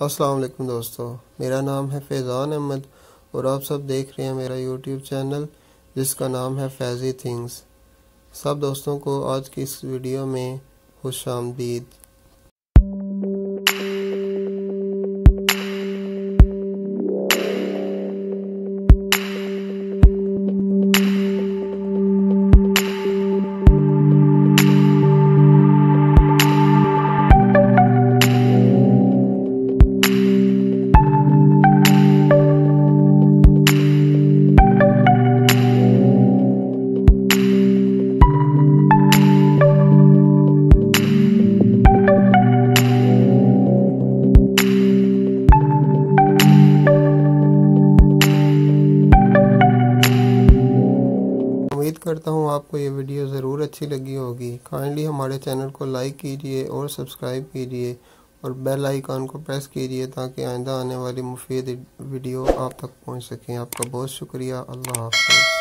अस्सलाम वालेकुम दोस्तों, मेरा नाम है फैज़ान अहमद और आप सब देख रहे हैं मेरा यूट्यूब चैनल जिसका नाम है फैज़ी थिंग्स। सब दोस्तों को आज की इस वीडियो में खुशामदीद। उम्मीद करता हूँ आपको ये वीडियो ज़रूर अच्छी लगी होगी। काइंडली हमारे चैनल को लाइक कीजिए और सब्सक्राइब कीजिए और बेल आइकन को प्रेस कीजिए ताकि आइंदा आने वाली मुफीद वीडियो आप तक पहुँच सकें। आपका बहुत शुक्रिया। अल्लाह हाफ़िज़।